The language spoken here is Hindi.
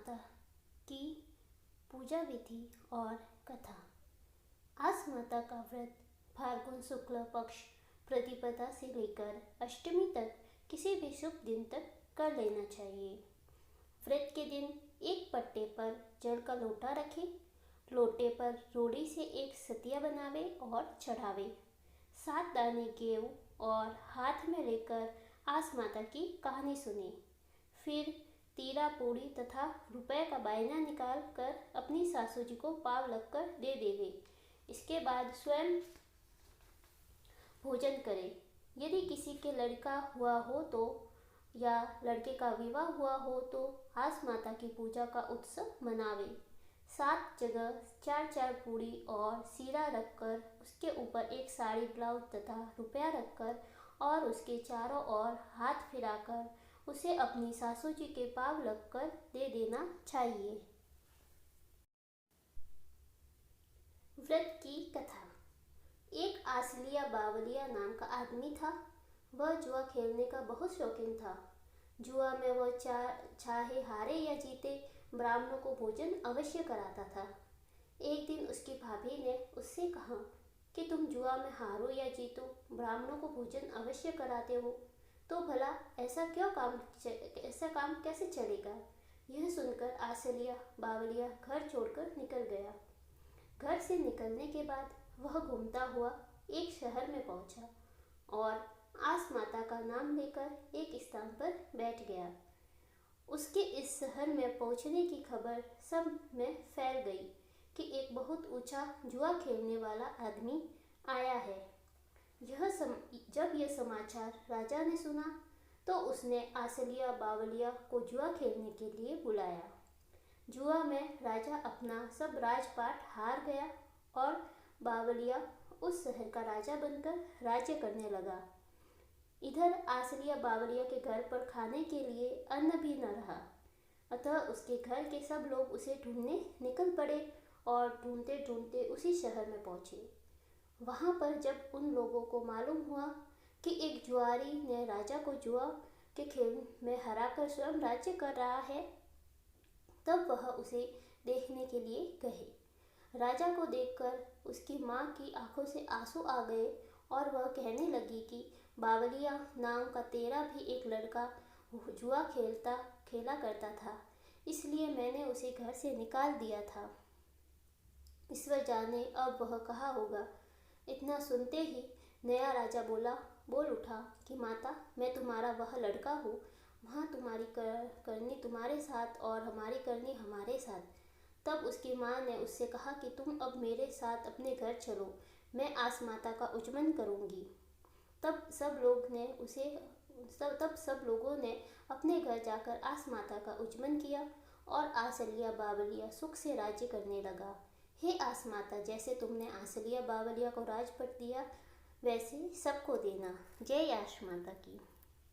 माता की पूजा विधि और कथा। आस माता का व्रत फाल्गुन शुक्ल पक्ष प्रतिपदा से लेकर अष्टमी तक किसी भी शुभ दिन तक कर लेना चाहिए। व्रत के दिन एक पट्टे पर जल का लोटा रखें, लोटे पर रोड़ी से एक सतिया बनावे और चढ़ावे। 7 दाने गेहूं और हाथ में लेकर आस माता की कहानी सुने। फिर तीरा पूड़ी तथा रुपए का बायना निकाल कर अपनी सासू जी को पाव लगकर दे देवे। इसके बाद स्वयं भोजन करे। यदि किसी के लड़का हुआ हो तो या लड़के का विवाह हुआ हो तो आस माता की पूजा का उत्सव मनावे। 7 जगह 4-4 पूड़ी और सीरा रखकर उसके ऊपर एक साड़ी ब्लाउज तथा रुपया रखकर और उसके चारों ओर हाथ फिराकर उसे अपनी सासू जी के पाव लगकर दे देना चाहिए। व्रत की कथा। एक आसलिया बावलिया नाम का आदमी था। वह जुआ खेलने का बहुत शौकीन था। जुआ में वह चाहे हारे या जीते ब्राह्मणों को भोजन अवश्य कराता था। एक दिन उसकी भाभी ने उससे कहा कि तुम जुआ में हारो या जीतो ब्राह्मणों को भोजन अवश्य कराते हो, तो भला ऐसा काम कैसे चलेगा। यह सुनकर आसलिया बावलिया घर छोड़कर निकल गया। घर से निकलने के बाद वह घूमता हुआ एक शहर में पहुंचा और आस माता का नाम लेकर एक स्थान पर बैठ गया। उसके इस शहर में पहुंचने की खबर सब में फैल गई कि एक बहुत ऊंचा जुआ खेलने वाला आदमी आया है। जब यह समाचार राजा ने सुना तो उसने आसलिया बावलिया को जुआ खेलने के लिए बुलाया। जुआ में राजा अपना सब राजपाट हार गया और बावलिया उस शहर का राजा बनकर राज्य करने लगा। इधर आसलिया बावलिया के घर पर खाने के लिए अन्न भी न रहा, अतः उसके घर के सब लोग उसे ढूंढने निकल पड़े और ढूंढते ढूंढते उसी शहर में पहुंचे। वहां पर जब उन लोगों को मालूम हुआ कि एक जुआरी ने राजा को जुआ के खेल में हराकर स्वयं राज्य कर रहा है, तब वह उसे देखने के लिए गए। राजा को देखकर उसकी माँ की आंखों से आंसू आ गए और वह कहने लगी कि बावलिया नाम का तेरा भी एक लड़का जुआ खेला करता था, इसलिए मैंने उसे घर से निकाल दिया था। ईश्वर जाने अब वह कहाँ होगा। इतना सुनते ही नया राजा बोल उठा कि माता, मैं तुम्हारा वह लड़का हूँ। वहाँ तुम्हारी करनी तुम्हारे साथ और हमारी करनी हमारे साथ। तब उसकी माँ ने उससे कहा कि तुम अब मेरे साथ अपने घर चलो, मैं आस माता का उचमन करूँगी। तब सब लोगों ने अपने घर जाकर आस माता का उचमन किया और आसलिया बावलिया सुख से राज्य करने लगा। हे आस माता, जैसे तुमने आसलिया बावलिया को राजपट दिया वैसे सबको देना। जय आस माता की।